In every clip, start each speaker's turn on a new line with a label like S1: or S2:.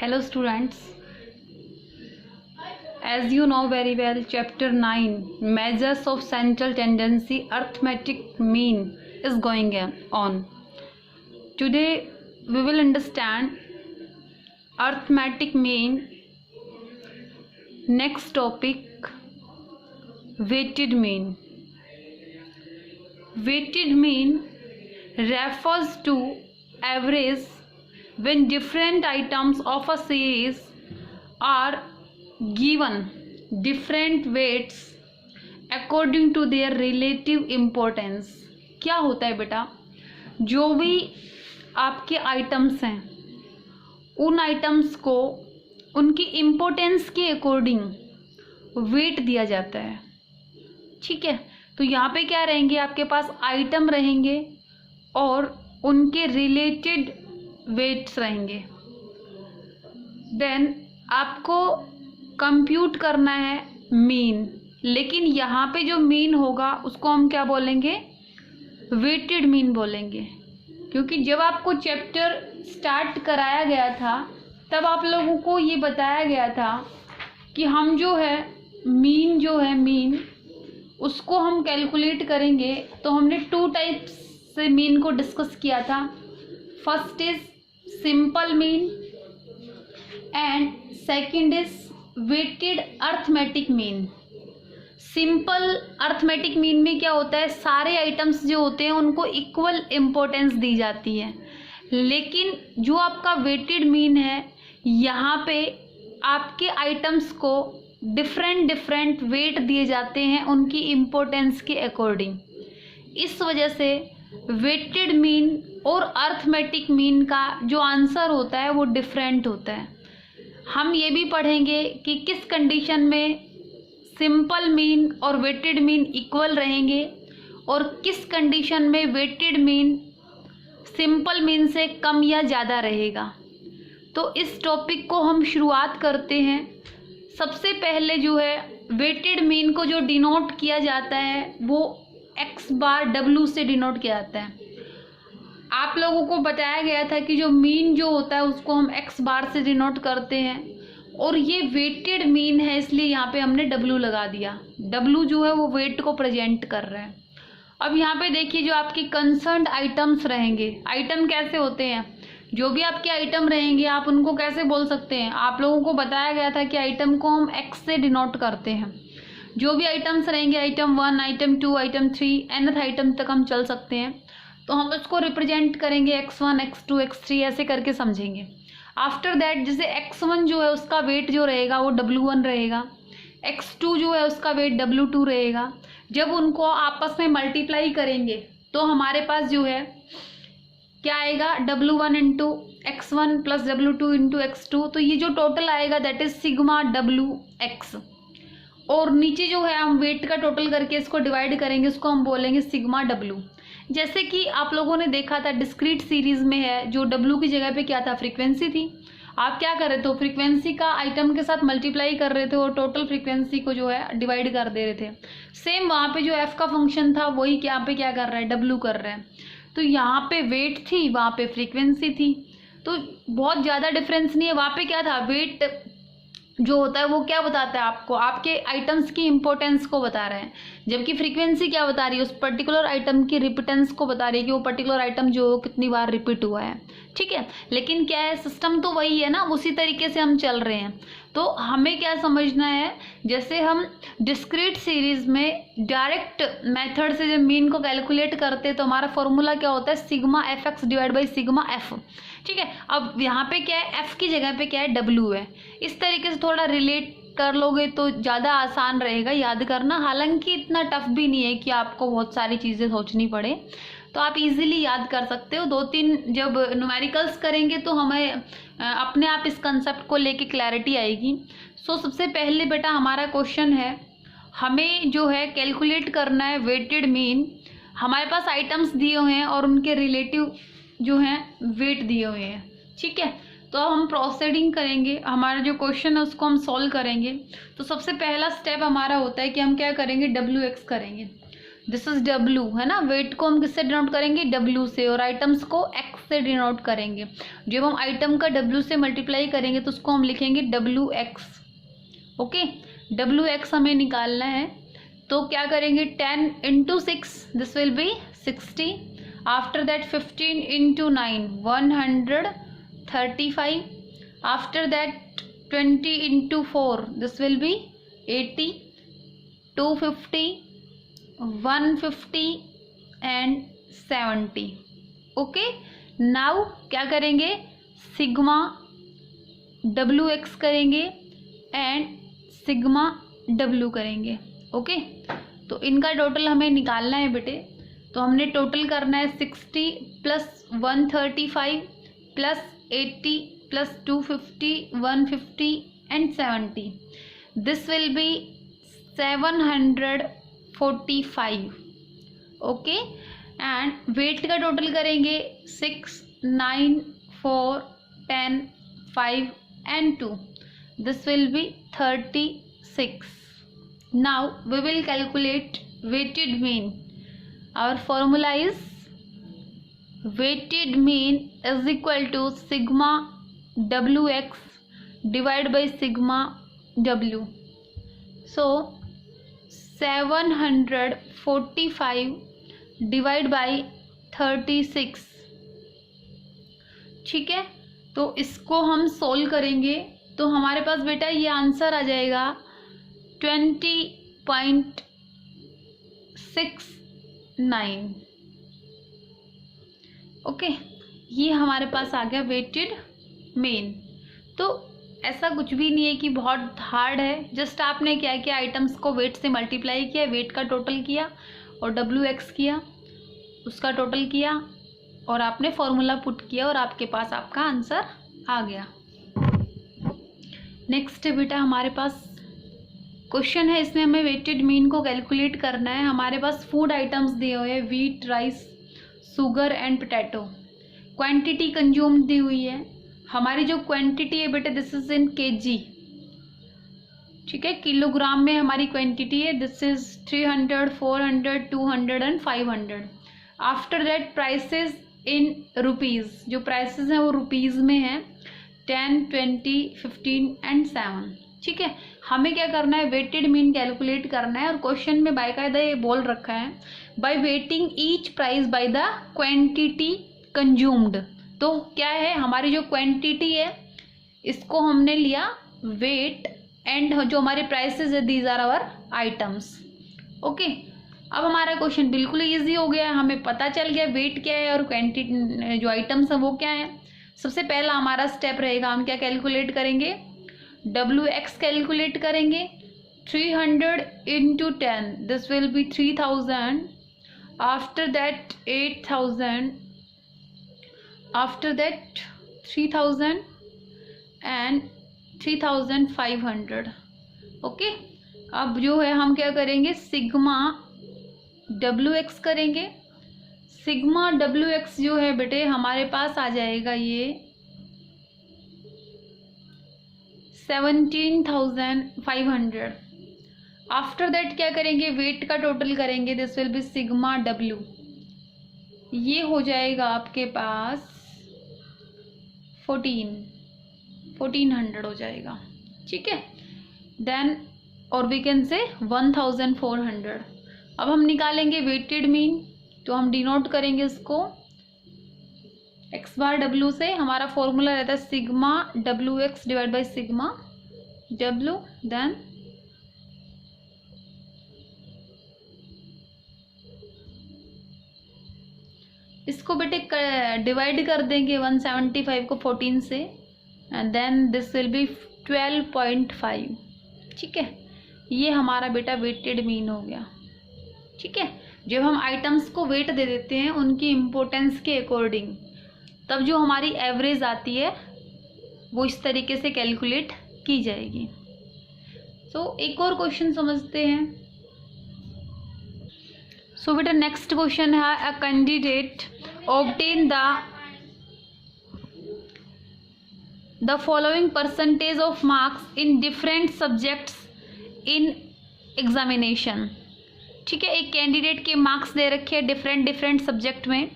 S1: Hello students, as you know very well, chapter 9 measures of central tendency arithmetic mean is going on. Today we will understand arithmetic mean. Next topic, weighted mean. Weighted mean refers to average when different items of a series are given different weights according to their relative importance. क्या होता है बेटा, जो भी आपके items हैं उन items को उनकी इम्पोर्टेंस के अकॉर्डिंग वेट दिया जाता है. ठीक है, तो यहाँ पे क्या रहेंगे, आपके पास आइटम रहेंगे और उनके रिलेटेड वेट्स रहेंगे. देन आपको कंप्यूट करना है मीन, लेकिन यहाँ पे जो मीन होगा उसको हम क्या बोलेंगे, वेटेड मीन बोलेंगे. क्योंकि जब आपको चैप्टर स्टार्ट कराया गया था तब आप लोगों को ये बताया गया था कि हम जो है मीन उसको हम कैलकुलेट करेंगे. तो हमने 2 टाइप्स से मीन को डिस्कस किया था. First is simple mean and second is weighted arithmetic mean. Simple arithmetic mean में क्या होता है, सारे आइटम्स जो होते हैं उनको इक्वल इम्पोर्टेंस दी जाती है. लेकिन जो आपका वेटेड मीन है, यहाँ पे आपके आइटम्स को डिफरेंट वेट दिए जाते हैं उनकी इम्पोर्टेंस के अकॉर्डिंग. इस वजह से वेटेड मीन और अर्थमेटिक मीन का जो आंसर होता है वो डिफरेंट होता है. हम ये भी पढ़ेंगे कि किस कंडीशन में सिंपल मीन और वेटेड मीन इक्वल रहेंगे और किस कंडीशन में वेटेड मीन सिंपल मीन से कम या ज़्यादा रहेगा. तो इस टॉपिक को हम शुरुआत करते हैं. सबसे पहले जो है वेटेड मीन को जो डिनोट किया जाता है वो x बार w से डिनोट किया जाता है. आप लोगों को बताया गया था कि जो मीन जो होता है उसको हम x बार से डिनोट करते हैं और ये वेटेड मीन है इसलिए यहाँ पे हमने w लगा दिया. w जो है वो वेट को प्रेजेंट कर रहा है. अब यहाँ पे देखिए जो आपके कंसर्न्ड आइटम्स रहेंगे, आइटम कैसे होते हैं, जो भी आपके आइटम रहेंगे आप उनको कैसे बोल सकते हैं. आप लोगों को बताया गया था कि आइटम को हम x से डिनोट करते हैं. जो भी आइटम्स रहेंगे, item 1, item 2, item 3, nth item तक हम चल सकते हैं. तो हम उसको रिप्रेजेंट करेंगे x1, x2, x3 ऐसे करके समझेंगे. आफ्टर दैट जैसे x1 जो है उसका वेट जो रहेगा वो w1 रहेगा, x2 जो है उसका वेट w2 रहेगा. जब उनको आपस में मल्टीप्लाई करेंगे तो हमारे पास जो है क्या आएगा, w1 into x1 plus w2 into x2. तो ये जो टोटल आएगा दैट इज सिग्मा wx. और नीचे जो है हम वेट का टोटल करके इसको डिवाइड करेंगे, उसको हम बोलेंगे सिग्मा w. जैसे कि आप लोगों ने देखा था डिस्क्रीट सीरीज में है, जो w की जगह पे क्या था, फ्रीक्वेंसी थी. आप क्या कर रहे थे, फ्रीक्वेंसी का आइटम के साथ मल्टीप्लाई कर रहे थे और टोटल फ्रीक्वेंसी को जो है डिवाइड कर दे रहे थे. सेम वहाँ पे जो f का फंक्शन था वही यहाँ पे क्या कर रहा है, w कर रहा है. तो यहाँ पे वेट थी, वहाँ पे फ्रीक्वेंसी थी. तो बहुत ज़्यादा डिफरेंस नहीं है. वहाँ पे क्या था, वेट जो होता है वो क्या बताता है आपको, आपके आइटम्स की इम्पोर्टेंस को बता रहे हैं, जबकि फ्रीक्वेंसी क्या बता रही है, उस पर्टिकुलर आइटम की रिपीटेंस को बता रही है कि वो पर्टिकुलर आइटम जो कितनी बार रिपीट हुआ है. ठीक है, लेकिन क्या है, सिस्टम तो वही है ना, उसी तरीके से हम चल रहे हैं. तो हमें क्या समझना है, जैसे हम डिस्क्रीट सीरीज में डायरेक्ट मेथड से जब मीन को कैलकुलेट करते हैं तो हमारा फॉर्मूला क्या होता है, sigma F x divide by sigma F. ठीक है, अब यहाँ पे क्या है, एफ की जगह पे क्या है, डब्ल्यू है. इस तरीके से थोड़ा रिलेट कर लोगे तो ज़्यादा आसान रहेगा याद करना. हालांकि इतना टफ भी नहीं है कि आपको बहुत सारी चीज़ें सोचनी पड़े, तो आप इजीली याद कर सकते हो. 2-3 जब न्यूमेरिकल्स करेंगे तो हमें अपने आप इस कंसेप्ट को लेके क्लैरिटी आएगी. सो सबसे पहले बेटा हमारा क्वेश्चन है, हमें जो है कैलकुलेट करना है वेटेड मीन. हमारे पास आइटम्स दिए हुए हैं और उनके रिलेटिव जो हैं वेट दिए हुए हैं. ठीक है, तो हम प्रोसीडिंग करेंगे, हमारा जो क्वेश्चन है उसको हम सॉल्व करेंगे. तो सबसे पहला स्टेप हमारा होता है कि हम क्या करेंगे, wx करेंगे. दिस इज डब्ल्यू, है ना। वेट को हम किससे डिनोट करेंगे, डब्ल्यू से, और आइटम्स को एक्स से डिनोट करेंगे। जब हम आइटम का डब्ल्यू से मल्टीप्लाई करेंगे तो उसको हम लिखेंगे W x. Okay, W x हमें निकालना है, तो क्या करेंगे, 10 into 6 this will B 60। After that 15 into 9 135। After that 20 into 4 this will B 80, 250, 150 and 70। Okay, now क्या करेंगे, सिग्मा डब्ल्यू एक्स करेंगे एंड सिग्मा डब्ल्यू करेंगे। ओके, तो इनका टोटल हमें निकालना है बेटे। तो हमने टोटल करना है 60 plus 135 plus 80 plus 250 150 and 70। This will be 745। Okay, and weight का टोटल करेंगे 6 9 4 10 5 and 2. This will be 36. Now we will calculate weighted mean. Our formula is weighted mean is equal to sigma wx divided by sigma w. So 745 divided by 36, ठीक है। तो इसको हम solve करेंगे तो हमारे पास बेटा ये आंसर आ जाएगा 20.69। ओके, ये हमारे पास आ गया वेटेड मीन। तो ऐसा कुछ भी नहीं है कि बहुत हार्ड है, जस्ट आपने क्या किया, आइटम्स को वेट से मल्टीप्लाई किया, वेट का टोटल किया और डब्ल्यू एक्स किया, उसका टोटल किया और आपने फॉर्मूला पुट किया और आपके पास आपका आंसर आ गया। नेक्स्ट बेटा हमारे पास क्वेश्चन है, इसमें हमें वेटेड मीन को कैलकुलेट करना है। हमारे पास फूड आइटम्स दिए हुए हैं, wheat, rice, sugar and potato. Quantity consumed दी हुई है। हमारी जो क्वांटिटी है बेटे दिस इज इन केजी, ठीक है, किलोग्राम में हमारी क्वांटिटी है। This is 300 400 200 and 500। After that prices in rupees, जो प्राइसेस हैं वो रुपीज़ में हैं, 10 20 15 एंड 7। ठीक है, हमें क्या करना है, वेटेड मीन कैलकुलेट करना है। और क्वेश्चन में बाकायदा ये बोल रखा है by weighting each price by the quantity consumed. तो क्या है, हमारी जो क्वांटिटी है इसको हमने लिया वेट, एंड जो हमारे प्राइसेस है these are our items. Okay, अब हमारा क्वेश्चन बिल्कुल ईजी हो गया, हमें पता चल गया वेट क्या है और क्वांटिटी जो आइटम्स हैं वो क्या है। सबसे पहला हमारा स्टेप रहेगा, हम क्या कैलकुलेट करेंगे, डब्ल्यू एक्स कैलकुलेट करेंगे। 300 into 10 this will B 3000। After that 8000, after that 3000 and 3500। Okay, अब जो है हम क्या करेंगे, सिग्मा डब्ल्यू एक्स करेंगे। सिग्मा डब्ल्यू एक्स जो है बेटे हमारे पास आ जाएगा ये 17,500। आफ्टर दैट क्या करेंगे, वेट का टोटल करेंगे, this will B sigma W, ये हो जाएगा आपके पास 1400 हो जाएगा। ठीक है, देन और वी कैन से 1400। अब हम निकालेंगे वेटेड मीन, तो हम डिनोट करेंगे इसको एक्स बार डब्ल्यू से। हमारा फॉर्मूला रहता है sigma W X divide by sigma W. Then इसको बेटे डिवाइड कर देंगे 175 को 14 से, and then this will be 12.5। ठीक है, ये हमारा बेटा वेटेड मीन हो गया। ठीक है, जब हम आइटम्स को वेट दे देते हैं उनकी इम्पोर्टेंस के अकॉर्डिंग, तब जो हमारी एवरेज आती है वो इस तरीके से कैलकुलेट की जाएगी। सो एक और क्वेश्चन समझते हैं। सो बेटा नेक्स्ट क्वेश्चन है, a candidate obtain the following percentage of marks in different subjects in examination. ठीक है, एक कैंडिडेट के मार्क्स दे रखे हैं डिफरेंट डिफरेंट सब्जेक्ट में,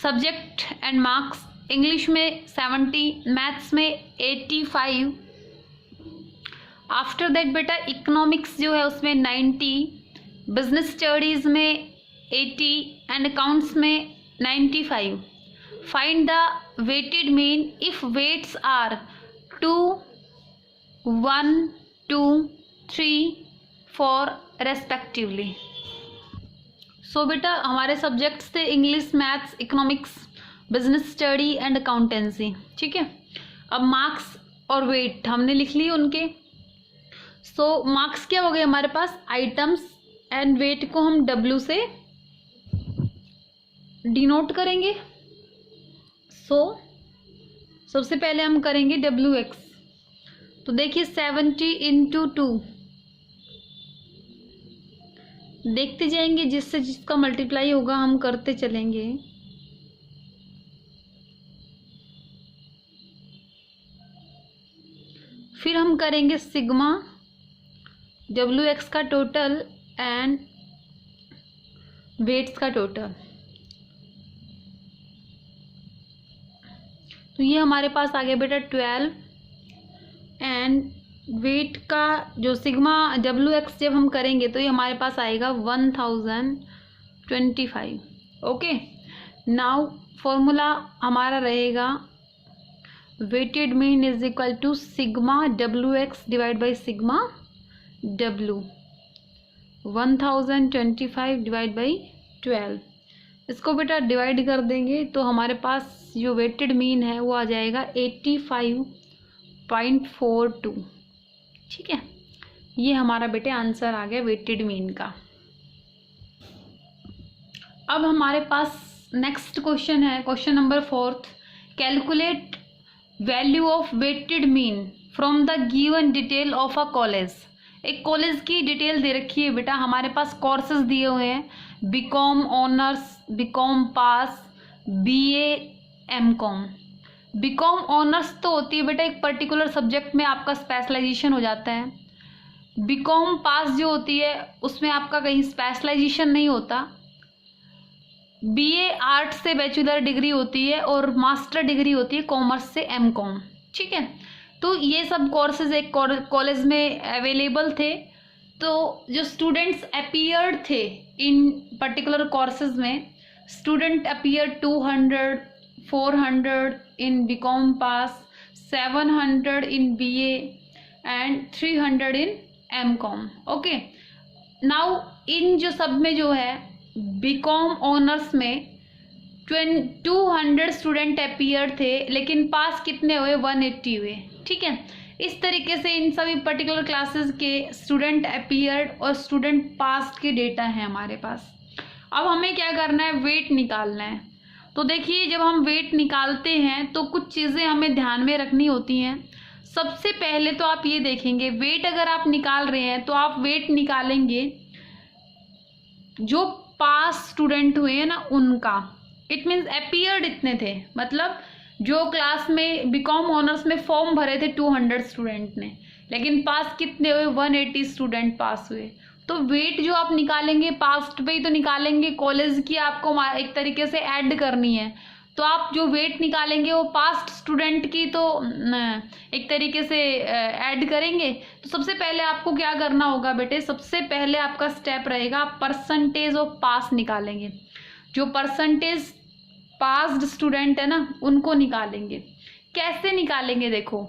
S1: सब्जेक्ट एंड मार्क्स, इंग्लिश में 70, मैथ्स में 85, आफ्टर दैट बेटा इकोनॉमिक्स जो है उसमें 90, बिजनेस स्टडीज़ में 80 एंड अकाउंट्स में 95. Find the weighted mean if weights are 2, 1, 2, 3, 4 respectively. So बेटा हमारे सब्जेक्ट्स थे English, maths, economics, business study and accountancy. ठीक है, अब मार्क्स और वेट हमने लिख लिए उनके. सो मार्क्स क्या हो गए हमारे पास, आइटम्स, एंड वेट को हम W से डिनोट करेंगे. सो सबसे पहले हम करेंगे WX. तो देखिए 70 × 2, देखते जाएंगे, जिससे जिसका मल्टीप्लाई होगा हम करते चलेंगे. फिर हम करेंगे सिग्मा WX का टोटल एंड वेट्स का टोटल. तो ये हमारे पास आ गया बेटा 12, एंड वेट का जो सिग्मा WX जब हम करेंगे तो ये हमारे पास आएगा 1025. ओके, नाउ फॉर्मूला हमारा रहेगा weighted mean is equal to sigma WX divide by sigma W. 1025 divide by 12. इसको बेटा डिवाइड कर देंगे तो हमारे पास जो वेटेड मीन है वो आ जाएगा 85.42. ठीक है, ये हमारा बेटे आंसर आ गया वेटेड मीन का. अब हमारे पास नेक्स्ट क्वेश्चन है, question number 4. Calculate value of weighted mean from the given detail of a college. एक कॉलेज की डिटेल दे रखी है बेटा, हमारे पास कोर्सेज दिए हुए हैं, B Com honours, B Com pass, BA, MCOM. B Com honours तो होती है बेटा एक पर्टिकुलर सब्जेक्ट में आपका स्पेशलाइजेशन हो जाता है. बीकॉम पास जो होती है उसमें आपका कहीं स्पेशलाइजेशन नहीं होता. BA आर्ट्स से बैचलर डिग्री होती है और मास्टर डिग्री होती है कॉमर्स से MCOM. ठीक है, तो ये सब कोर्सेज एक कॉलेज में अवेलेबल थे. तो जो स्टूडेंट्स अपीयर्ड थे इन पर्टिकुलर कोर्सेज में, student appear 200, 400 in B Com pass, 700 in BA and 300 in MCOM. Okay, now in जो सब में जो है बीकॉम ऑनर्स में 200 स्टूडेंट अपीयर थे, लेकिन पास कितने हुए, 180 हुए. ठीक है, इस तरीके से इन सभी पर्टिकुलर क्लासेस के स्टूडेंट अपीयर्ड और स्टूडेंट पास के डेटा है हमारे पास. अब हमें क्या करना है, वेट निकालना है. तो देखिए जब हम वेट निकालते हैं तो कुछ चीज़ें हमें ध्यान में रखनी होती हैं. सबसे पहले तो आप ये देखेंगे, वेट अगर आप निकाल रहे हैं तो आप वेट निकालेंगे जो पास स्टूडेंट हुए हैं ना उनका. इट मीन्स अपीयर्ड इतने थे, मतलब जो क्लास में बीकॉम ऑनर्स में फॉर्म भरे थे 200 स्टूडेंट ने, लेकिन पास कितने हुए, 180 स्टूडेंट पास हुए. तो वेट जो आप निकालेंगे पास्ट पे ही तो निकालेंगे, कॉलेज की आपको एक तरीके से ऐड करनी है. तो आप जो वेट निकालेंगे वो पास्ट स्टूडेंट की तो एक तरीके से ऐड करेंगे. तो सबसे पहले आपको क्या करना होगा बेटे, सबसे पहले आपका स्टेप रहेगा परसेंटेज ऑफ पास निकालेंगे. जो परसेंटेज पास्ड स्टूडेंट है ना उनको निकालेंगे. कैसे निकालेंगे, देखो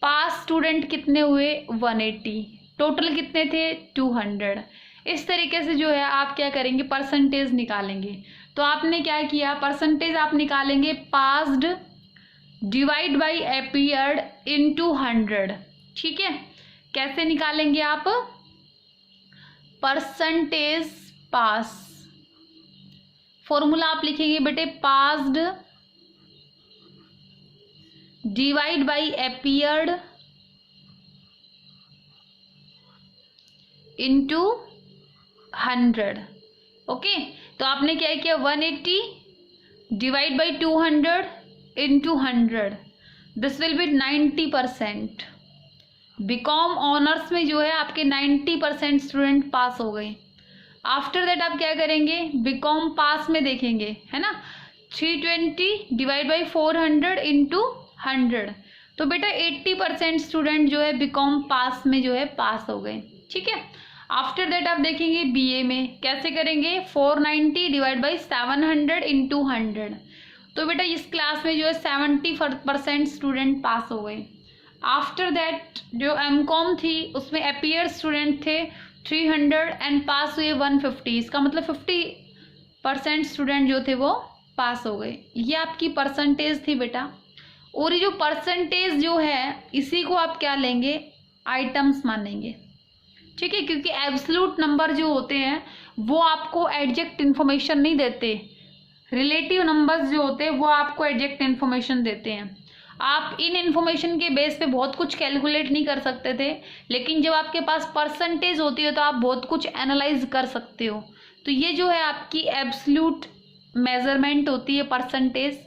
S1: पास स्टूडेंट कितने हुए, 180, टोटल कितने थे, 200. इस तरीके से जो है आप क्या करेंगे, परसेंटेज निकालेंगे. तो आपने क्या किया, परसेंटेज आप निकालेंगे passed divide by appeared into 100. ठीक है, कैसे निकालेंगे आप, परसेंटेज पास, फॉर्मूला आप लिखेंगे बेटे passed divide by appeared into 100. Okay, तो आपने क्या किया, 180 divide by 200 into 100, this will be 90%. B Com honours में जो है आपके 90% स्टूडेंट पास हो गए. आफ्टर दैट आप क्या करेंगे, बीकॉम पास में देखेंगे, है ना, 320 डिवाइड बाई 400 इंटू 100। तो बेटा 80% स्टूडेंट जो है बीकॉम पास में जो है पास हो गए, ठीक है। आफ्टर दैट आप देखेंगे बीए में कैसे करेंगे, 490 डिवाइड बाई 700 इंटू 100। तो बेटा इस क्लास में जो है 70% स्टूडेंट पास हो गए। आफ्टर दैट जो एमकॉम थी उसमें अपीयर स्टूडेंट थे 300 एंड पास हुए 150। इसका मतलब 50% स्टूडेंट जो थे वो पास हो गए। ये आपकी परसेंटेज थी बेटा। और ये जो परसेंटेज जो है इसी को आप क्या लेंगे, आइटम्स मानेंगे, ठीक है, क्योंकि एब्सोल्यूट नंबर जो होते हैं वो आपको एग्जैक्ट इन्फॉर्मेशन नहीं देते। रिलेटिव नंबर्स जो होते हैं वो आपको एग्जैक्ट इन्फॉर्मेशन देते हैं। आप इन इन्फॉर्मेशन के बेस पे बहुत कुछ कैलकुलेट नहीं कर सकते थे, लेकिन जब आपके पास परसेंटेज होती है तो आप बहुत कुछ एनालाइज कर सकते हो। तो ये जो है आपकी एब्सोल्यूट मेजरमेंट होती है परसेंटेज,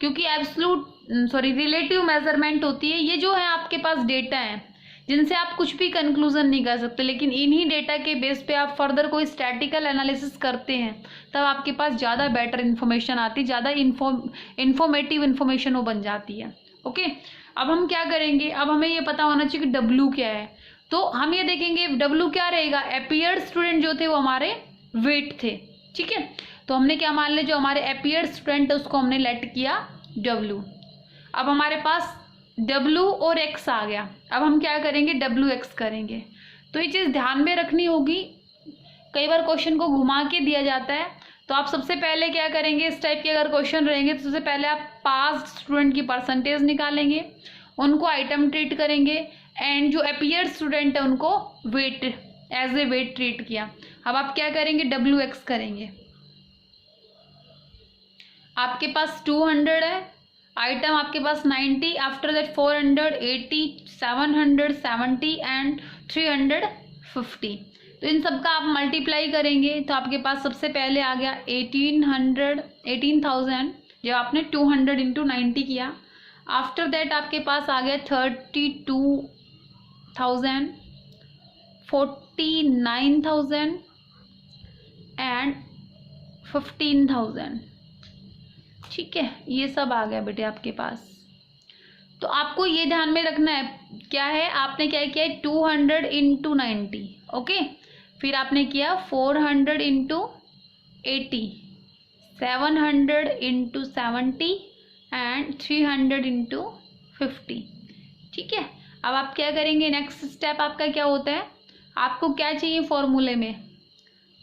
S1: क्योंकि रिलेटिव मेजरमेंट होती है। ये जो है आपके पास डेटा है जिनसे आप कुछ भी कंक्लूजन नहीं कर सकते, लेकिन इन्हीं डेटा के बेस पे आप फर्दर कोई स्टैटिकल एनालिसिस करते हैं तब आपके पास ज़्यादा बेटर इन्फॉर्मेशन आती है, ज़्यादा इन्फॉर्मेटिव इन्फॉर्मेशन वो बन जाती है। ओके, अब हम क्या करेंगे, अब हमें ये पता होना चाहिए कि डब्ल्यू क्या है। तो हम ये देखेंगे डब्ल्यू क्या रहेगा, अपीयर्ड स्टूडेंट जो थे वो हमारे वेट थे, ठीक है। तो हमने क्या मान लिया, जो हमारे अपीयर्ड स्टूडेंट है उसको हमने लेट किया डब्ल्यू। अब हमारे पास डब्ल्यू और एक्स आ गया। अब हम क्या करेंगे, डब्ल्यू एक्स करेंगे। तो ये चीज़ ध्यान में रखनी होगी, कई बार क्वेश्चन को घुमा के दिया जाता है। तो आप सबसे पहले क्या करेंगे, इस टाइप के अगर क्वेश्चन रहेंगे तो सबसे पहले आप पास स्टूडेंट की परसेंटेज निकालेंगे, उनको आइटम ट्रीट करेंगे, एंड जो अपीयर्ड स्टूडेंट है उनको weight as a weight treat किया। अब आप क्या करेंगे, डब्ल्यू एक्स करेंगे। आपके पास 200 है, आइटम आपके पास 90, आफ्टर दैट 480, 770 एंड 350। तो इन सब का आप मल्टीप्लाई करेंगे तो आपके पास सबसे पहले आ गया 18,000 जब आपने 200 इंटू 90 किया। आफ्टर दैट आपके पास आ गया 32,000, 49,000 एंड 15,000, ठीक है। ये सब आ गया बेटे आपके पास। तो आपको ये ध्यान में रखना है क्या है, आपने क्या किया है 200 इंटू 90, ओके। फिर आपने किया 400 इंटू 80, 700 इंटू 70 एंड 300 इंटू 50, ठीक है। अब आप क्या करेंगे, नेक्स्ट स्टेप आपका क्या होता है, आपको क्या चाहिए फॉर्मूले में,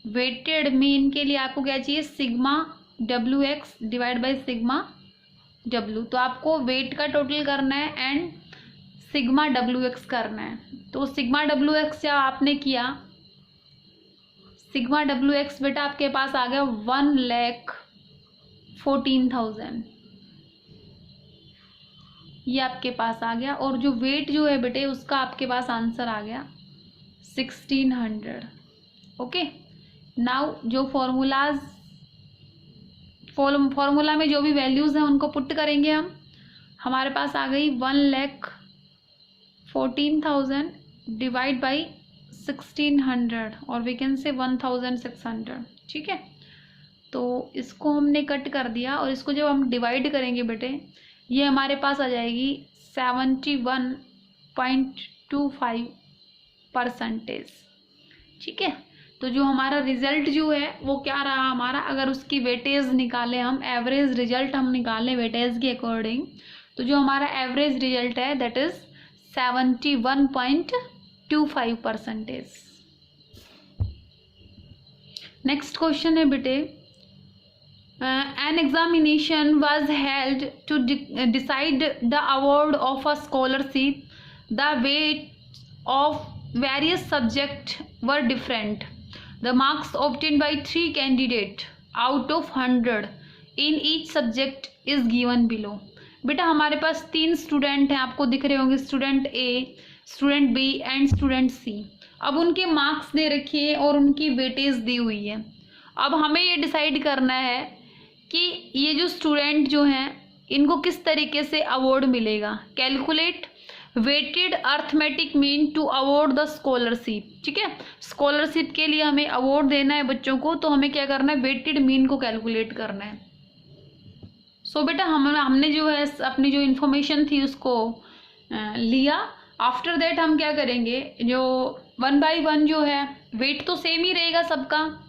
S1: वेटेड मीन के लिए आपको क्या चाहिए, sigma W X divide by sigma W. तो आपको वेट का टोटल करना है एंड सिग्मा डब्ल्यू एक्स करना है। तो सिग्मा डब्ल्यू एक्स जब आपने किया, सिग्मा डब्ल्यू एक्स बेटा आपके पास आ गया 1,14,000, ये आपके पास आ गया। और जो वेट जो है बेटे उसका आपके पास आंसर आ गया 1600, ओके। नाउ जो फॉर्मूला में जो भी वैल्यूज़ हैं उनको पुट करेंगे हम। हमारे पास आ गई 1,14,000 डिवाइड बाई 1600 और वी कैन से 1,600, ठीक है। तो इसको हमने कट कर दिया और इसको जब हम डिवाइड करेंगे बेटे ये हमारे पास आ जाएगी 71.25%, ठीक है। तो जो हमारा रिजल्ट जो है वो क्या रहा हमारा, अगर उसकी वेटेज निकालें हम, एवरेज रिजल्ट हम निकालें वेटेज के अकॉर्डिंग, तो जो हमारा एवरेज रिजल्ट है दैट इज 71.25%। नेक्स्ट क्वेश्चन है बेटे, an examination was held to decide the award of a scholarship. The weight of various subjects were different. The marks obtained by 3 candidates out of 100 in each subject is given below. बेटा हमारे पास 3 student हैं, आपको दिख रहे होंगे, student A, student B and student C. अब उनके marks दे रखे हैं और उनकी वेटेज दी हुई है। अब हमें ये डिसाइड करना है कि ये जो स्टूडेंट जो हैं इनको किस तरीके से अवार्ड मिलेगा। Calculate weighted arithmetic mean to award the scholarship. ठीक है, स्कॉलरशिप के लिए हमें अवॉर्ड देना है बच्चों को, तो हमें क्या करना है, वेटेड मीन को कैलकुलेट करना है। सो बेटा हमने जो है अपनी जो इन्फॉर्मेशन थी उसको लिया। आफ्टर दैट हम क्या करेंगे, जो 1 बाई 1 जो है वेट तो सेम ही रहेगा सबका।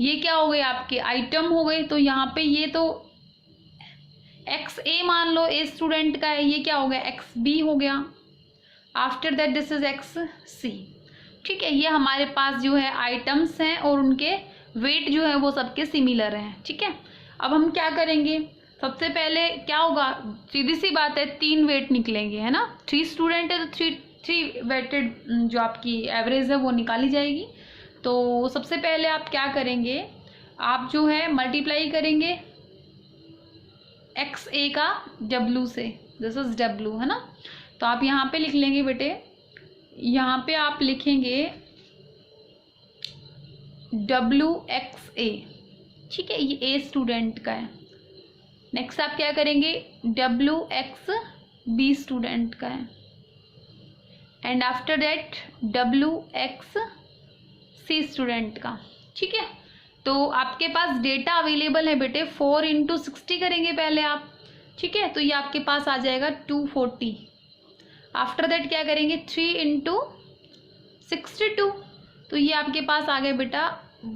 S1: ये क्या हो गए आपके आइटम हो गए, तो यहाँ पे ये तो एक्स ए मान लो ए स्टूडेंट का है, ये क्या हो गया एक्स बी हो गया। After that this is X C. ठीक है, ये हमारे पास जो है आइटम्स हैं और उनके वेट जो है वो सबके सिमिलर हैं। ठीक है, अब हम क्या करेंगे, सबसे पहले क्या होगा, सीधी सी बात है 3 वेट निकलेंगे, है ना। 3 स्टूडेंट है तो 3 वेटेड जो आपकी एवरेज है वो निकाली जाएगी। तो सबसे पहले आप क्या करेंगे, आप जो है मल्टीप्लाई करेंगे एक्स ए का डब्लू से, दिस इज डब्लू, है ना। तो आप यहाँ पे लिख लेंगे बेटे, यहाँ पे आप लिखेंगे डब्लू एक्स ए। ठीक है, ये ए स्टूडेंट का है। नेक्स्ट आप क्या करेंगे, डब्लू एक्स बी स्टूडेंट का है, and after that W X C student का। ठीक है, तो आपके पास डेटा अवेलेबल है बेटे 4 × 60 करेंगे पहले आप। ठीक है, तो ये आपके पास आ जाएगा 240। आफ्टर दैट क्या करेंगे 3 × 62, तो ये आपके पास आ गया बेटा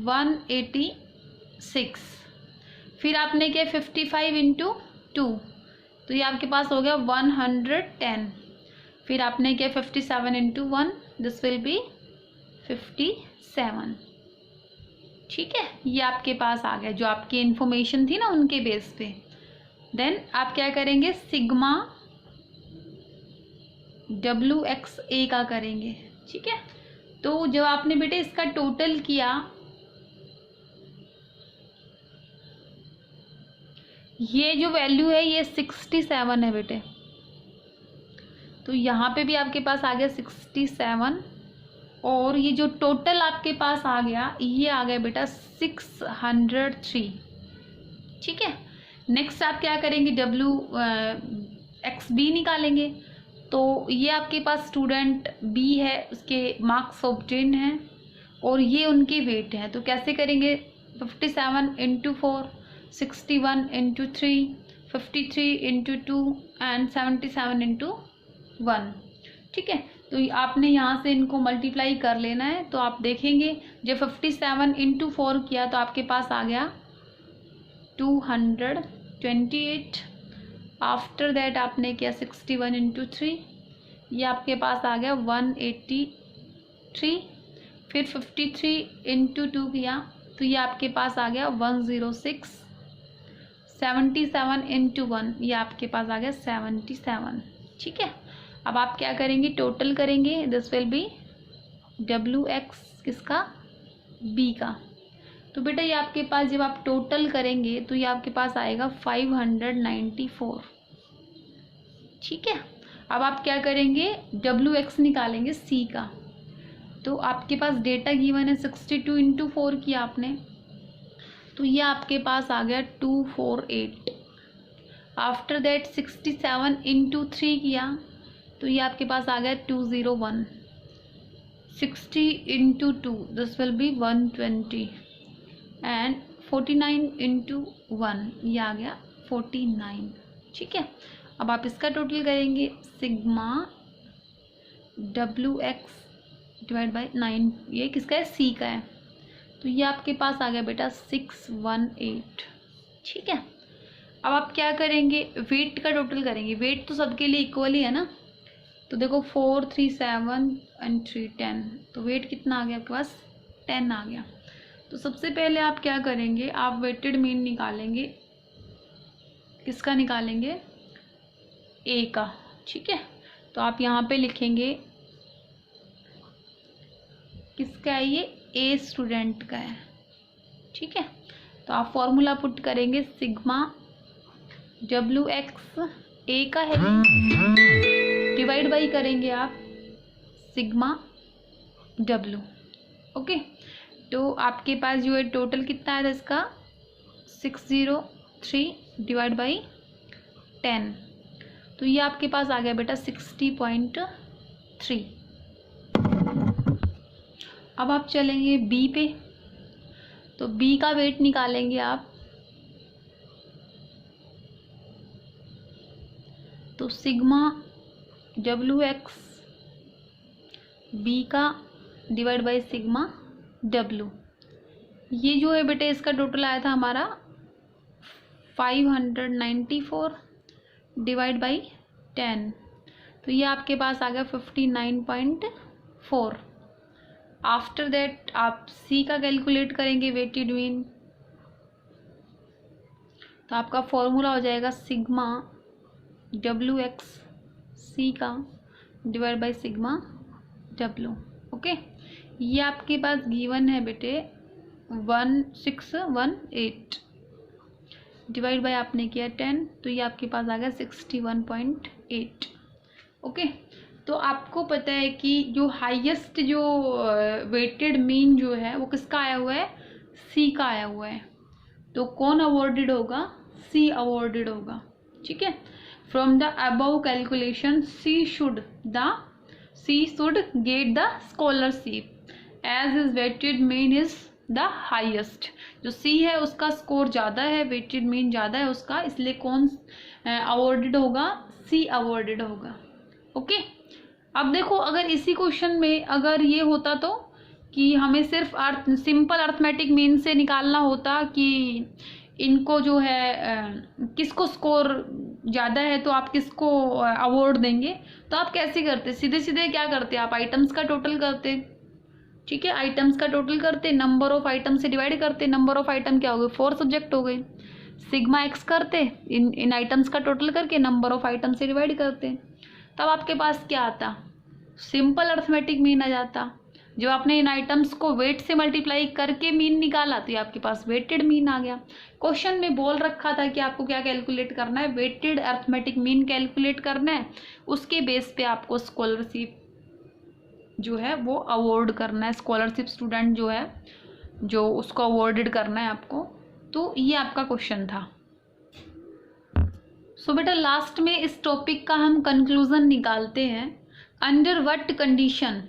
S1: 186। फिर आपने क्या 55 × 2, तो ये आपके पास हो गया 110। फिर आपने क्या 57 × 1, दिस विल बी 57। ठीक है, ये आपके पास आ गया जो आपकी इन्फॉर्मेशन थी ना उनके बेस पे। देन आप क्या करेंगे, सिग्मा डब्लू एक्स ए का करेंगे। ठीक है, तो जब आपने बेटे इसका टोटल किया, ये जो वैल्यू है ये 67 है बेटे, तो यहाँ पे भी आपके पास आ गया 67, और ये जो टोटल आपके पास आ गया ये आ गया बेटा 603। ठीक है, नेक्स्ट आप क्या करेंगे, डब्ल्यू एक्स बी निकालेंगे। तो ये आपके पास स्टूडेंट बी है, उसके मार्क्स ऑब्टेन हैं और ये उनके वेट हैं। तो कैसे करेंगे, 57 × 4, 61 × 3, 53 × 2 एंड 77 × 1। ठीक है, तो आपने यहाँ से इनको मल्टीप्लाई कर लेना है। तो आप देखेंगे जब 57 × 4 किया तो आपके पास आ गया 228। आफ्टर दैट आपने किया 61 × 3, ये आपके पास आ गया 183। फिर 53 × 2 किया तो ये आपके पास आ गया 106। 77 × 1, ये आपके पास आ गया 77। ठीक है, अब आप क्या करेंगे, टोटल करेंगे, this will B W x किसका, बी का। तो बेटा ये आपके पास जब आप टोटल करेंगे तो ये आपके पास आएगा 594। ठीक है, अब आप क्या करेंगे, डब्ल्यू एक्स निकालेंगे सी का। तो आपके पास डेटा गिवन है 62 × 4 किया आपने, तो ये आपके पास आ गया 248। आफ्टर दैट 67 × 3 किया तो ये आपके पास आ गया 201। 60 × 2, दिस विल बी 120 एंड 49 × 1, ये आ गया 49। ठीक है, अब आप इसका टोटल करेंगे, sigma W X divide by 9, ये किसका है, सी का है। तो ये आपके पास आ गया बेटा 618। ठीक है, अब आप क्या करेंगे, वेट का टोटल करेंगे। वेट तो सबके लिए इक्वल ही है ना, तो देखो 4 3 7 एंड 3 10, तो वेट कितना आ गया आपके पास, 10 आ गया। तो सबसे पहले आप क्या करेंगे, आप वेटेड मीन निकालेंगे, किसका निकालेंगे, ए का। ठीक है, तो आप यहाँ पे लिखेंगे किसका है, ये ए स्टूडेंट का है। ठीक है, तो आप फॉर्मूला पुट करेंगे, सिग्मा डब्ल्यू एक्स ए का है, डिवाइड बाई करेंगे आप सिग्मा डब्ल्यू। ओके, तो आपके पास जो है टोटल कितना है इसका 603 डिवाइड बाई 10। तो ये आपके पास आ गया बेटा 60.3। अब आप चलेंगे बी पे, तो बी का वेट निकालेंगे आप, तो सिग्मा WX बी का डिवाइड बाई सिग्मा W, ये जो है बेटे इसका टोटल आया था हमारा 594 डिवाइड बाई 10, तो ये आपके पास आ गया 59.4। आफ्टर दैट आप सी का कैलकुलेट करेंगे वेटेड मीन, तो आपका फॉर्मूला हो जाएगा सिग्मा WX सी का divide by sigma W। Okay, ये आपके पास गिवन है बेटे 1618 डिवाइड बाई आपने किया 10, तो ये आपके पास आ गया 61.8। ओके, तो आपको पता है कि जो हाईएस्ट जो वेटेड मीन जो है वो किसका आया हुआ है, सी का आया हुआ है, तो कौन अवॉर्डेड होगा, सी अवॉर्डेड होगा। ठीक है, from the above calculation C should get the scholarship as is weighted mean is the highest. जो सी है उसका स्कोर ज़्यादा है, वेटेड मीन ज़्यादा है उसका, इसलिए कौन अवॉर्डेड होगा, सी अवॉर्डेड होगा। ओके, अब देखो अगर इसी क्वेश्चन में अगर ये होता तो कि हमें सिर्फ सिंपल अर्थमेटिक मीन से निकालना होता कि इनको जो है किसको स्कोर ज़्यादा है तो आप किसको अवार्ड देंगे, तो आप कैसे करते, सीधे सीधे क्या करते, आप आइटम्स का टोटल करते। ठीक है, आइटम्स का टोटल करते, नंबर ऑफ आइटम से डिवाइड करते, नंबर ऑफ आइटम क्या हो गए, 4 सब्जेक्ट हो गए, सिग्मा एक्स करते, इन आइटम्स का टोटल करके नंबर ऑफ आइटम से डिवाइड करते, तब आपके पास क्या आता, सिंपल अर्थमेटिक मीन आ जाता। जब आपने इन आइटम्स को वेट से मल्टीप्लाई करके मीन निकाला तो ये आपके पास वेटेड मीन आ गया। क्वेश्चन में बोल रखा था कि आपको क्या कैलकुलेट करना है, वेटेड अर्थमेटिक मीन कैलकुलेट करना है, उसके बेस पे आपको स्कॉलरशिप जो है वो अवॉर्ड करना है, स्कॉलरशिप स्टूडेंट जो है जो उसको अवॉर्डेड करना है आपको। तो ये आपका क्वेश्चन था। सो बेटा लास्ट में इस टॉपिक का हम कंक्लूजन निकालते हैं। Under what condition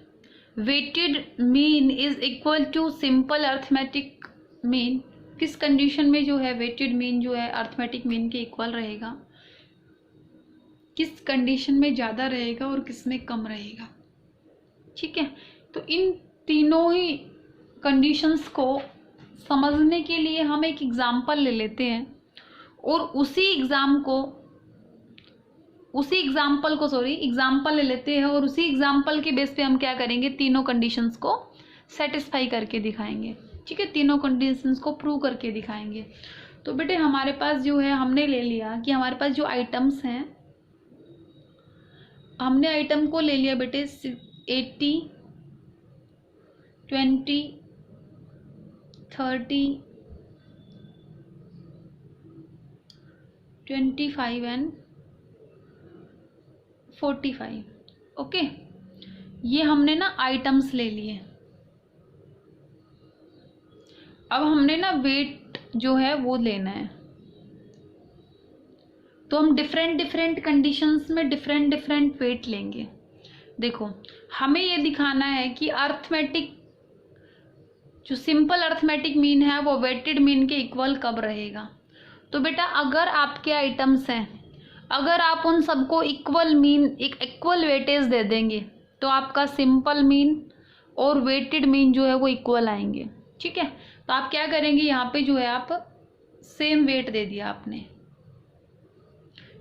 S1: weighted mean is equal to simple arithmetic mean, किस कंडीशन में जो है वेटेड मीन जो है अर्थमेटिक मीन के इक्वल रहेगा, किस कंडीशन में ज़्यादा रहेगा और किस में कम रहेगा। ठीक है, तो इन तीनों ही कंडीशंस को समझने के लिए हम एक एग्जाम्पल ले लेते हैं और उसी एग्जाम्पल ले लेते हैं और उसी एग्जाम्पल के बेस पे हम क्या करेंगे, तीनों कंडीशंस को सेटिस्फाई करके दिखाएंगे। ठीक है, तीनों कंडीशंस को प्रूव करके दिखाएंगे। तो बेटे हमारे पास जो है हमने ले लिया कि हमारे पास जो आइटम्स हैं, हमने आइटम को ले लिया बेटे 80, 20, 30, 25 एंड 45। ओके, ये हमने ना आइटम्स ले लिए। अब हमने ना वेट जो है वो लेना है, तो हम डिफरेंट कंडीशंस में डिफरेंट वेट लेंगे। देखो हमें ये दिखाना है कि अर्थमेटिक जो सिंपल अर्थमेटिक मीन है वो वेटेड मीन के इक्वल कब रहेगा। तो बेटा अगर आपके आइटम्स हैं, अगर आप उन सबको इक्वल मीन इक्वल वेटेज दे देंगे तो आपका सिंपल मीन और वेटेड मीन जो है वो इक्वल आएंगे। ठीक है, तो आप क्या करेंगे, यहाँ पे जो है आप सेम वेट दे दिया आपने।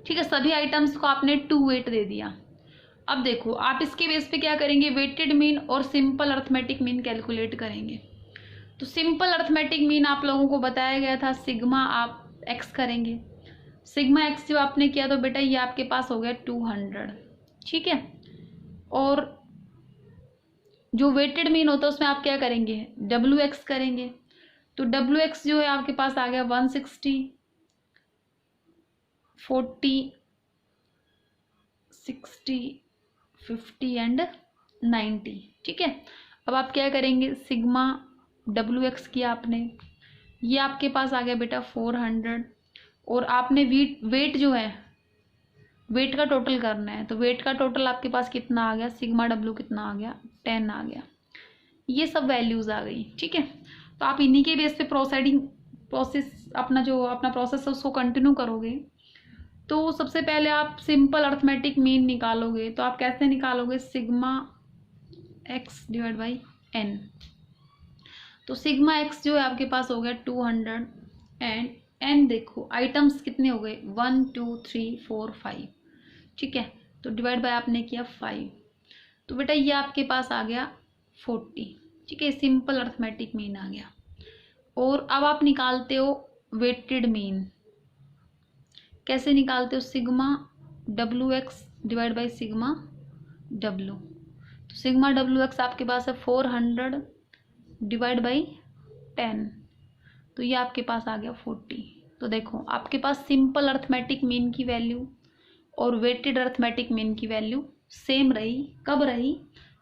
S1: ठीक है, सभी आइटम्स को आपने 2 वेट दे दिया। अब देखो आप इसके बेस पे क्या करेंगे, वेटेड मीन और सिंपल अर्थमेटिक मीन कैलकुलेट करेंगे। तो सिंपल अर्थमेटिक मीन आप लोगों को बताया गया था, सिग्मा आप एक्स करेंगे, सिग्मा एक्स जो आपने किया तो बेटा ये आपके पास हो गया 200। ठीक है, और जो वेटेड मीन होता है उसमें आप क्या करेंगे, डब्ल्यू एक्स करेंगे, तो डब्ल्यू एक्स जो है आपके पास आ गया 160, 40, 60, 50 एंड 90। ठीक है, अब आप क्या करेंगे, सिग्मा डब्ल्यू एक्स किया आपने, ये आपके पास आ गया बेटा 400, और आपने वेट जो है वेट का टोटल करना है, तो वेट का टोटल आपके पास कितना आ गया, सिग्मा डब्ल्यू कितना आ गया, 10 आ गया। ये सब वैल्यूज़ आ गई, ठीक है। तो आप इन्हीं के बेस पे प्रोसेस अपना प्रोसेस है उसको कंटिन्यू करोगे। तो सबसे पहले आप सिंपल अर्थमेटिक मीन निकालोगे, तो आप कैसे निकालोगे, sigma X divide by N. तो सिग्मा एक्स जो है आपके पास हो गया 200 एंड एन देखो आइटम्स कितने हो गए 1 2 3 4 5, ठीक है। तो डिवाइड बाय आपने किया 5, तो बेटा ये आपके पास आ गया 40, ठीक है। सिंपल अर्थमेटिक मीन आ गया। और अब आप निकालते हो वेटेड मीन, कैसे निकालते हो, sigma W X divide by sigma W. तो सिग्मा डब्ल्यू एक्स आपके पास है 400 डिवाइड बाई 10, तो ये आपके पास आ गया 40। तो देखो आपके पास सिंपल अर्थमेटिक मीन की वैल्यू और वेटेड अर्थमेटिक मीन की वैल्यू सेम रही। कब रही,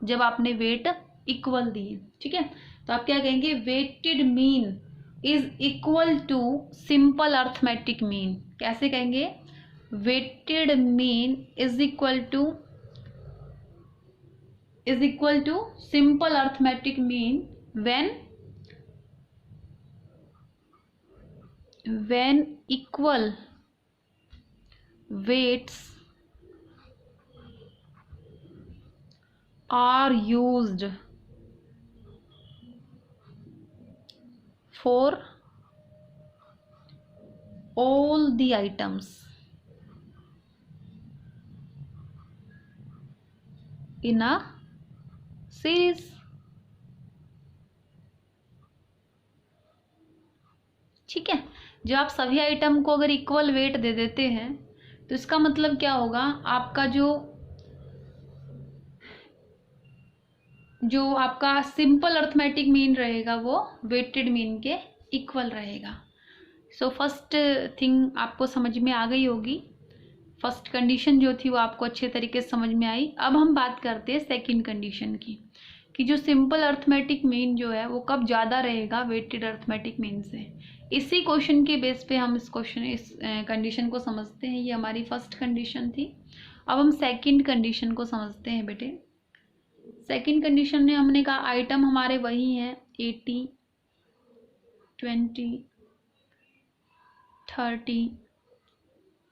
S1: जब आपने वेट इक्वल दिए, ठीक है। तो आप क्या कहेंगे, weighted mean is equal to simple arithmetic mean. कैसे कहेंगे, weighted mean is equal to simple arithmetic mean when equal weights are used for all the items in a series। ठीक है, जब आप सभी आइटम को अगर इक्वल वेट दे देते हैं तो इसका मतलब क्या होगा, आपका जो आपका सिंपल अर्थमेटिक मीन रहेगा वो वेटेड मीन के इक्वल रहेगा। सो फर्स्ट थिंग आपको समझ में आ गई होगी, फर्स्ट कंडीशन जो थी वो आपको अच्छे तरीके से समझ में आई। अब हम बात करते हैं सेकंड कंडीशन की, कि जो सिंपल अर्थमेटिक मीन जो है वो कब ज़्यादा रहेगा वेटेड अर्थमेटिक मीन से। इसी क्वेश्चन के बेस पे हम इस कंडीशन को समझते हैं। ये हमारी फर्स्ट कंडीशन थी। अब हम सेकंड कंडीशन को समझते हैं बेटे। सेकंड कंडीशन में हमने कहा आइटम हमारे वही हैं 80 20 30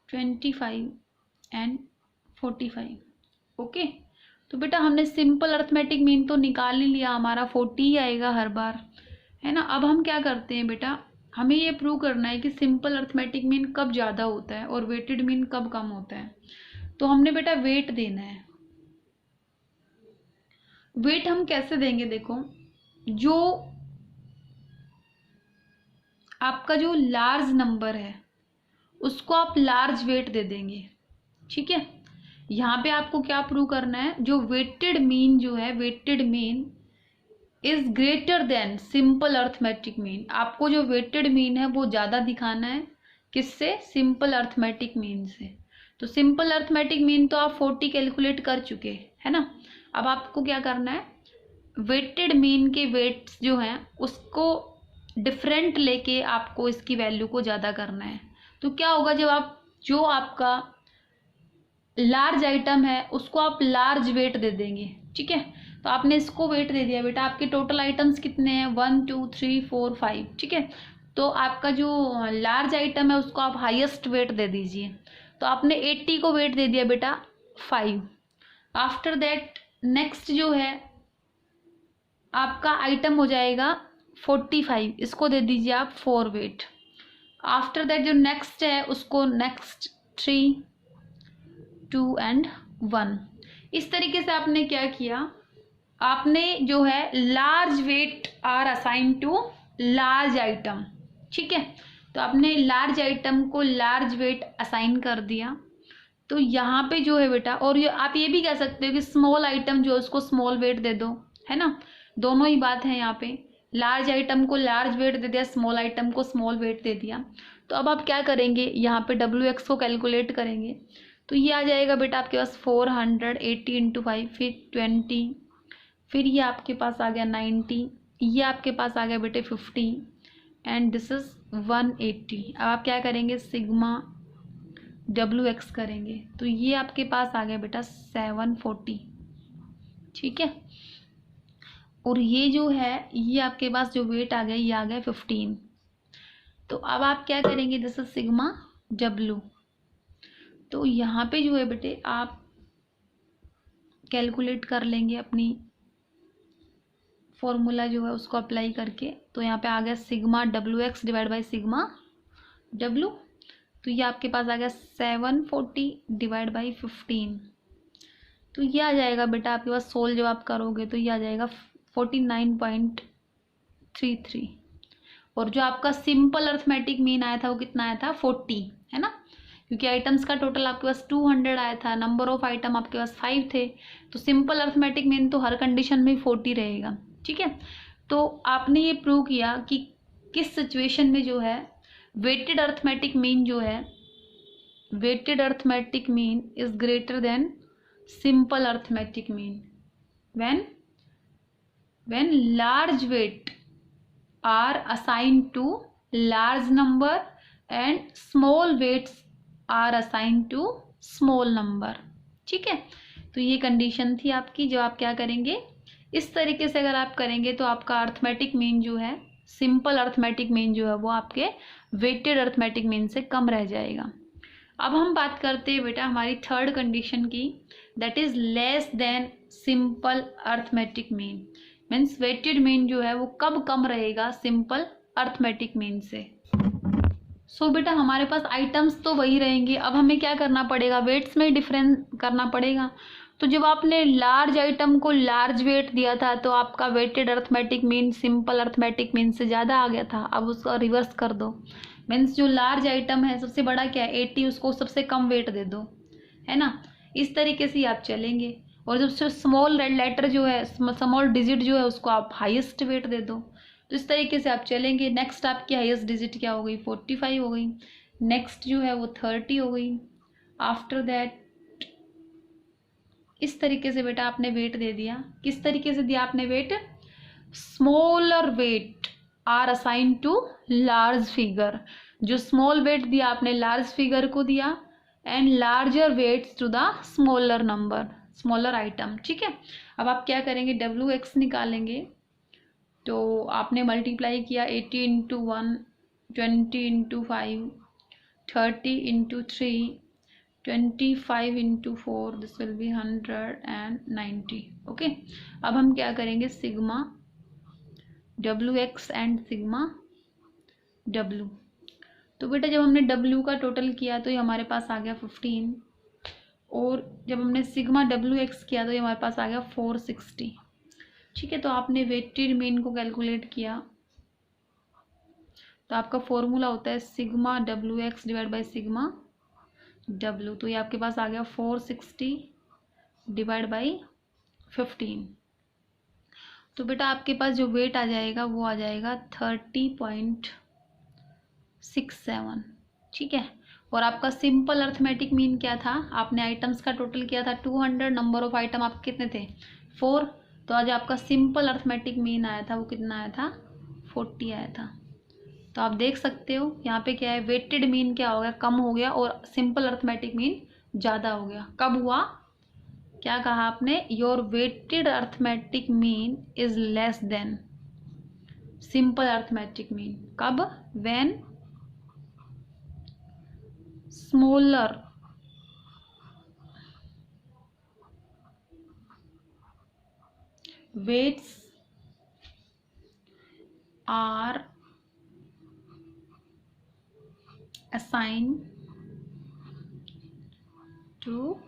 S1: 25 एंड 45। ओके, तो बेटा हमने सिंपल अर्थमेटिक मीन तो निकाल ही लिया, हमारा 40 ही आएगा हर बार, है ना। अब हम क्या करते हैं बेटा, हमें ये प्रूव करना है कि सिंपल अर्थमेटिक मीन कब ज़्यादा होता है और वेटेड मीन कब कम होता है। तो हमने बेटा वेट देना है। वेट हम कैसे देंगे, देखो जो आपका जो लार्ज नंबर है उसको आप लार्ज वेट दे देंगे, ठीक है। यहाँ पे आपको क्या प्रूव करना है, जो वेटेड मीन जो है, weighted mean is greater than simple arithmetic mean. आपको जो वेटेड मीन है वो ज़्यादा दिखाना है, किससे, सिंपल अर्थमेटिक मीन से। तो सिंपल अर्थमेटिक मीन तो आप 40 कैलकुलेट कर चुके है ना। अब आपको क्या करना है, वेटेड मीन के वेट्स जो हैं उसको डिफरेंट लेके आपको इसकी वैल्यू को ज़्यादा करना है। तो क्या होगा, जब आप जो आपका लार्ज आइटम है उसको आप लार्ज वेट दे देंगे, ठीक है। तो आपने इसको वेट दे दिया बेटा, आपके टोटल आइटम्स कितने हैं 1 2 3 4 5, ठीक है। तो आपका जो लार्ज आइटम है उसको आप हाईएस्ट वेट दे दीजिए। तो आपने 80 को वेट दे दिया बेटा 5। आफ्टर दैट नेक्स्ट जो है आपका आइटम हो जाएगा 45, इसको दे दीजिए आप 4 वेट। आफ्टर दैट जो नेक्स्ट है उसको नेक्स्ट 3 2 एंड 1। इस तरीके से आपने क्या किया, आपने जो है large weight are assign to large item, ठीक है। तो आपने लार्ज आइटम को लार्ज वेट असाइन कर दिया। तो यहाँ पे जो है बेटा, और आप ये भी कह सकते हो कि स्मॉल आइटम जो है उसको स्मॉल वेट दे दो, है ना। दोनों ही बात है यहाँ पे, लार्ज आइटम को लार्ज वेट दे दिया, स्मॉल आइटम को स्मॉल वेट दे दिया। तो अब आप क्या करेंगे, यहाँ पे WX को कैलकुलेट करेंगे। तो ये आ जाएगा बेटा आपके पास 480 × 5, फिर 20, फिर ये आपके पास आ गया 90, ये आपके पास आ गया बेटे 50 एंड दिस इज 180। अब आप क्या करेंगे, सिग्मा WX करेंगे तो ये आपके पास आ गया बेटा 740, ठीक है। और ये जो है ये आपके पास जो वेट आ गया ये आ गया 15। तो अब आप क्या करेंगे, दिस इज सिग्मा W। तो यहाँ पे जो है बेटे आप कैलकुलेट कर लेंगे अपनी फॉर्मूला जो है उसको अप्लाई करके। तो यहाँ पे आ गया sigma WX divide by sigma W। तो ये आपके पास आ गया 740 डिवाइड बाई 15। तो ये आ जाएगा बेटा आपके पास सोल्व जब आप करोगे तो ये आ जाएगा 49.33। और जो आपका सिंपल अर्थमेटिक मीन आया था वो कितना आया था 40, है ना, क्योंकि आइटम्स का टोटल आपके पास 200 आया था, नंबर ऑफ आइटम आपके पास 5 थे। तो सिंपल अर्थमेटिक मीन तो हर कंडीशन में 40 रहेगा, ठीक है। तो आपने ये प्रूव किया कि किस सिचुएशन में जो है वेटेड अर्थमेटिक मीन जो है, weighted arithmetic mean is greater than simple arithmetic mean when large weight are assigned to large number and small weights are assigned to small number, ठीक है। तो ये कंडीशन थी आपकी। जो आप क्या करेंगे, इस तरीके से अगर आप करेंगे तो आपका अर्थमेटिक मीन जो है, सिंपल अर्थमेटिक मीन जो है वो आपके वेटेड अर्थमेटिक मीन से कम रह जाएगा। अब हम बात करते हैं बेटा हमारी थर्ड कंडीशन की, that is less than simple arithmetic mean. Means weighted mean जो है वो कब कम रहेगा सिंपल अर्थमेटिक मीन से। सो बेटा हमारे पास आइटम्स तो वही रहेंगे, अब हमें क्या करना पड़ेगा, वेट्स में डिफरेंस करना पड़ेगा। तो जब आपने लार्ज आइटम को लार्ज वेट दिया था तो आपका weighted arithmetic mean simple arithmetic mean से ज़्यादा आ गया था। अब उसका रिवर्स कर दो, मीन्स जो लार्ज आइटम है सबसे बड़ा क्या है 80, उसको सबसे कम वेट दे दो, है ना। इस तरीके से आप चलेंगे। और जब स्मॉल लेटर जो है, स्मॉल डिजिट जो है उसको आप हाईएस्ट वेट दे दो। तो इस तरीके से आप चलेंगे। नेक्स्ट आपकी हाईएस्ट डिजिट क्या हो गई, 45 हो गई। नेक्स्ट जो है वो 30 हो गई। आफ्टर दैट इस तरीके से बेटा आपने वेट दे दिया। किस तरीके से दिया आपने weight, smaller weight are assign to large figure. जो स्मॉल वेट दिया आपने लार्ज फिगर को दिया, and larger weights to the smaller number, smaller item, ठीक है। अब आप क्या करेंगे, WX निकालेंगे। तो आपने मल्टीप्लाई किया 80 into 1, 20 into 5, 30 into 3, 25 into 4, this will B 190। Okay, अब हम क्या करेंगे, sigma WX and sigma W। तो बेटा जब हमने W का टोटल किया तो ये हमारे पास आ गया 15, और जब हमने सिग्मा WX किया तो ये हमारे पास आ गया 460, ठीक है। तो आपने वेटेड मीन को कैलकुलेट किया तो आपका फॉर्मूला होता है sigma WX divide by sigma W। तो ये आपके पास आ गया 460 डिवाइड बाई 15। तो बेटा आपके पास जो वेट आ जाएगा वो आ जाएगा 30.67, ठीक है। और आपका सिंपल अर्थमेटिक मीन क्या था, आपने आइटम्स का टोटल किया था 200, नंबर ऑफ आइटम आपके कितने थे 4। तो आज आपका सिंपल अर्थमेटिक मीन आया था वो कितना आया था 40 आया था। तो आप देख सकते हो यहाँ पे क्या है, वेटेड मीन क्या हो गया, कम हो गया, और सिंपल अर्थमेटिक मीन ज़्यादा हो गया। कब हुआ, क्या कहा आपने, your weighted arithmetic mean is less than simple arithmetic mean. कब, when smaller weights are assigned to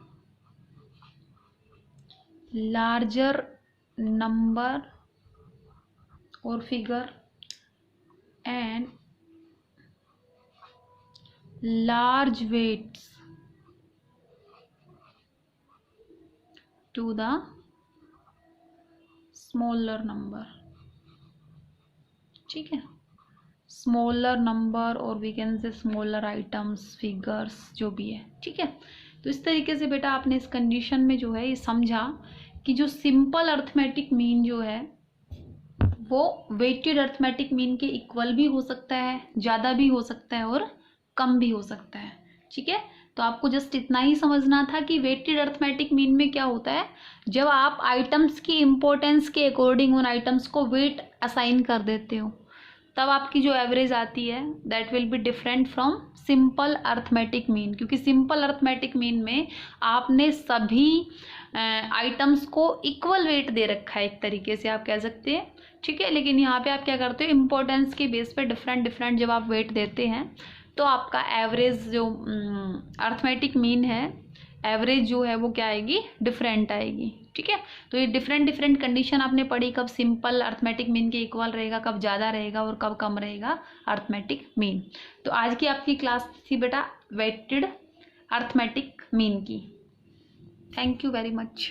S1: larger number or figure and large weights to the smaller number, ठीक है। स्मॉलर नंबर और we can say smaller items, figures, जो भी है, ठीक है। तो इस तरीके से बेटा आपने इस कंडीशन में जो है ये समझा कि जो सिंपल अर्थमेटिक मीन जो है वो वेटेड अर्थमेटिक मीन के इक्वल भी हो सकता है, ज़्यादा भी हो सकता है और कम भी हो सकता है, ठीक है। तो आपको जस्ट इतना ही समझना था कि वेटेड अर्थमेटिक मीन में क्या होता है, जब आप आइटम्स की इम्पोर्टेंस के अकॉर्डिंग उन आइटम्स को वेट असाइन कर देते हो, तब आपकी जो एवरेज आती है that will be different from simple arithmetic mean. क्योंकि सिंपल अर्थमेटिक मीन में आपने सभी आइटम्स को इक्वल वेट दे रखा है, एक तरीके से आप कह सकते हैं, ठीक है। लेकिन यहाँ पे आप क्या करते हो, इम्पोर्टेंस के बेस पे डिफरेंट डिफरेंट जब आप वेट देते हैं तो आपका एवरेज जो अर्थमेटिक मीन है, एवरेज जो है वो क्या आएगी, डिफरेंट आएगी, ठीक है। तो ये डिफरेंट डिफरेंट कंडीशन आपने पढ़ी, कब सिंपल अर्थमेटिक मीन के इक्वल रहेगा, कब ज़्यादा रहेगा और कब कम रहेगा अर्थमेटिक मीन। तो आज की आपकी क्लास थी बेटा वेटेड अर्थमेटिक मीन की। Thank you very much.